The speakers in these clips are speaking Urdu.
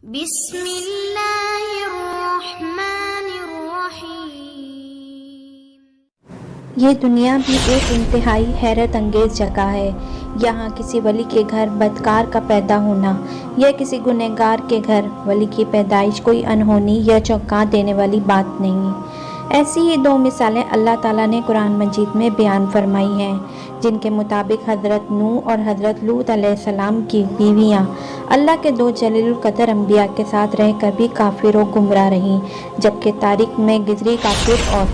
بسم اللہ الرحمن الرحیم۔ یہ دنیا بھی ایک انتہائی حیرت انگیز جگہ ہے۔ یہاں کسی ولی کے گھر بدکار کا پیدا ہونا یا کسی گنہگار کے گھر ولی کی پیدائش کوئی انہونی یا چونکا دینے والی بات نہیں۔ ایسی ہی دو مثالیں اللہ تعالیٰ نے قرآن مجید میں بیان فرمائی ہیں، جن کے مطابق حضرت نوح اور حضرت لوط علیہ السلام کی بیویاں اللہ کے دو جلیل القدر انبیاء کے ساتھ رہ کر بھی کافر و گمراہ رہیں، جبکہ تاریخ میں گزری کافر اور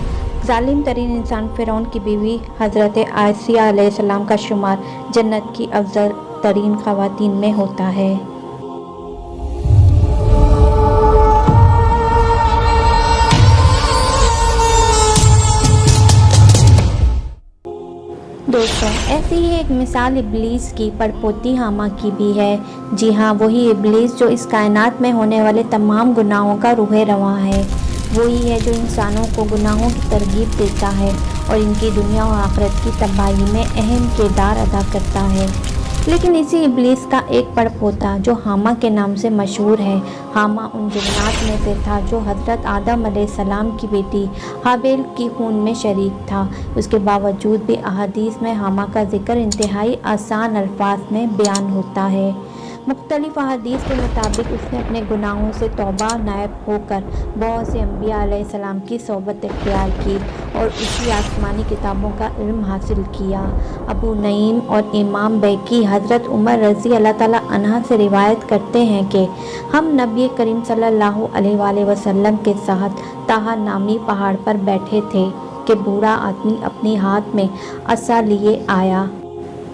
ظالم ترین انسان فرعون کی بیوی حضرت عائشہ علیہ السلام کا شمار جنت کی افضل ترین خواتین میں ہوتا ہے۔ دوستوں، ایسی ہی ایک مثال ابلیس کی پڑپوتی حامہ کی بھی ہے۔ جی ہاں، وہی ابلیس جو اس کائنات میں ہونے والے تمام گناہوں کا روح رواں ہے، وہی ہے جو انسانوں کو گناہوں کی ترغیب دیتا ہے اور ان کی دنیا و آخرت کی تباہی میں اہم کردار ادا کرتا ہے۔ لیکن اسی ابلیس کا ایک پڑپوتا جو حامہ کے نام سے مشہور ہے، حامہ ان جنات میں سے تھا جو حضرت آدم علیہ السلام کی بیٹی حابیل کی خون میں شریک تھا۔ اس کے باوجود بھی احادیث میں حامہ کا ذکر انتہائی آسان الفاظ میں بیان ہوتا ہے۔ مختلف احادیث کے مطابق اس نے اپنے گناہوں سے توبہ نائب ہو کر بہت سے انبیاء علیہ السلام کی صحبت اختیار کی اور اسی آسمانی کتابوں کا علم حاصل کیا۔ ابو نعیم اور امام بیہقی حضرت عمر رضی اللہ تعالیٰ عنہ سے روایت کرتے ہیں کہ ہم نبی کریم صلی اللہ علیہ وآلہ وسلم کے ساتھ طٰہٰ نامی پہاڑ پر بیٹھے تھے کہ بوڑھا آدمی اپنی ہاتھ میں عصا لیے آیا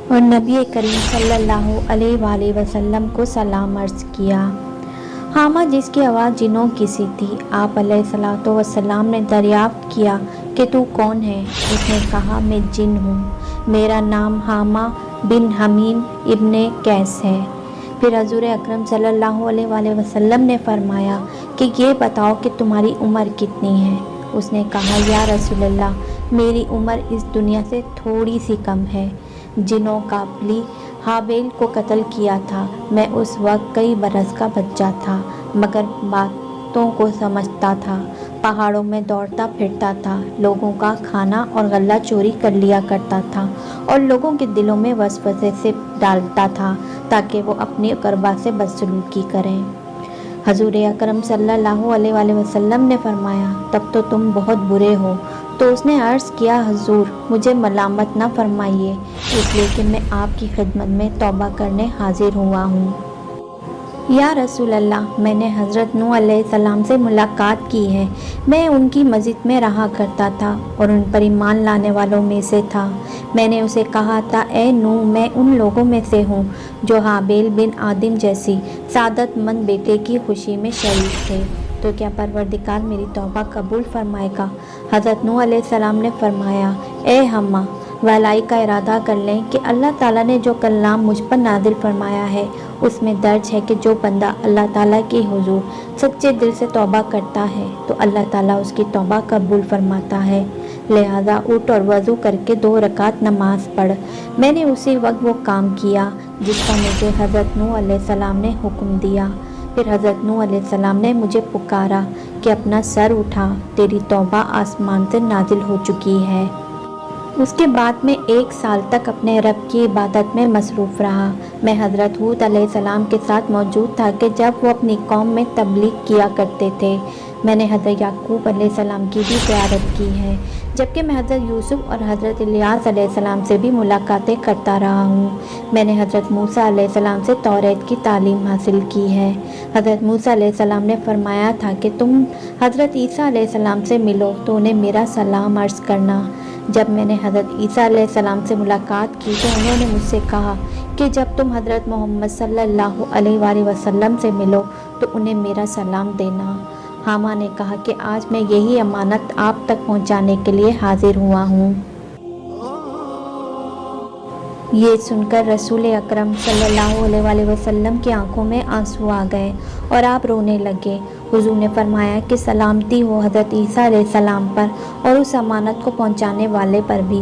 اور نبی کریم صلی اللہ علیہ وآلہ وسلم کو سلام عرض کیا۔ حامہ، جس کی آواز جنوں کی سی تھی، آپ علیہ الصلوۃ والسلام نے دریافت کیا کہ تو کون ہے؟ اس نے کہا، میں جن ہوں، میرا نام حامہ بن حمیم ابن قیس ہے۔ پھر حضور اکرم صلی اللہ علیہ وآلہ وسلم نے فرمایا کہ یہ بتاؤ کہ تمہاری عمر کتنی ہے؟ اس نے کہا، یا رسول اللہ، میری عمر اس دنیا سے تھوڑی سی کم ہے۔ جنوں قابلی حابیل کو قتل کیا تھا، میں اس وقت کئی برس کا بچہ تھا، مگر باتوں کو سمجھتا تھا، پہاڑوں میں دوڑتا پھرتا تھا، لوگوں کا کھانا اور غلہ چوری کر لیا کرتا تھا اور لوگوں کے دلوں میں وسوسے سے ڈالتا تھا تاکہ وہ اپنی اقربا سے بدسلوکی کریں۔ حضور اکرم صلی اللہ علیہ وآلہ وسلم نے فرمایا، تب تو تم بہت برے ہو۔ تو اس نے عرض کیا، حضور، مجھے ملامت نہ فرمائیے، اس لیے کہ میں آپ کی خدمت میں توبہ کرنے حاضر ہوا ہوں۔ یا رسول اللہ، میں نے حضرت نوح علیہ السلام سے ملاقات کی ہے، میں ان کی مسجد میں رہا کرتا تھا اور ان پر ایمان لانے والوں میں سے تھا۔ میں نے اسے کہا تھا، اے نوح، میں ان لوگوں میں سے ہوں جو حابیل بن آدم جیسی سعادت مند بیٹے کی خوشی میں شریک تھے، تو کیا پروردگار میری توبہ قبول فرمائے گا؟ حضرت نوح علیہ السلام نے فرمایا، اے حامہ، بھلائی کا ارادہ کر لیں کہ اللہ تعالیٰ نے جو کلام مجھ پر نازل فرمایا ہے اس میں درج ہے کہ جو بندہ اللہ تعالیٰ کی حضور سچے دل سے توبہ کرتا ہے تو اللہ تعالیٰ اس کی توبہ قبول فرماتا ہے، لہذا اٹھ اور وضو کر کے 2 رکعت نماز پڑھ۔ میں نے اسی وقت وہ کام کیا جس کا مجھے حضرت نوح علیہ السلام نے حکم دیا۔ پھر حضرت نوح علیہ السلام نے مجھے پکارا کہ اپنا سر اٹھا، تیری توبہ آسمان سے نازل ہو چکی ہے۔ اس کے بعد میں 1 سال تک اپنے رب کی عبادت میں مصروف رہا۔ میں حضرت ہود علیہ السلام کے ساتھ موجود تھا کہ جب وہ اپنی قوم میں تبلیغ کیا کرتے تھے۔ میں نے حضرت یعقوب علیہ السلام کی بھی زیارت کی ہے، جبکہ میں حضرت یوسف اور حضرت الیاس علیہ السلام سے بھی ملاقاتیں کرتا رہا ہوں۔ میں نے حضرت موسیٰ علیہ السلام سے توریت کی تعلیم حاصل کی ہے۔ حضرت موسیٰ علیہ السلام نے فرمایا تھا کہ تم حضرت عیسیٰ علیہ السلام سے ملو تو انہیں میرا سلام عرض کرنا۔ جب میں نے حضرت عیسیٰ علیہ السلام سے ملاقات کی تو انہوں نے مجھ سے کہا کہ جب تم حضرت محمد صلی اللہ علیہ وآلہ وسلم سے ملو تو انہیں میرا سلام دینا۔ حامہ نے کہا کہ آج میں یہی امانت آپ تک پہنچانے کے لیے حاضر ہوا ہوں۔ یہ سن کر رسول اکرم صلی اللہ علیہ وآلہ وسلم کی آنکھوں میں آنسو آ گئے اور آپ رونے لگے۔ حضور نے فرمایا کہ سلامتی ہو حضرت عیسیٰ علیہ السلام پر اور اس امانت کو پہنچانے والے پر بھی۔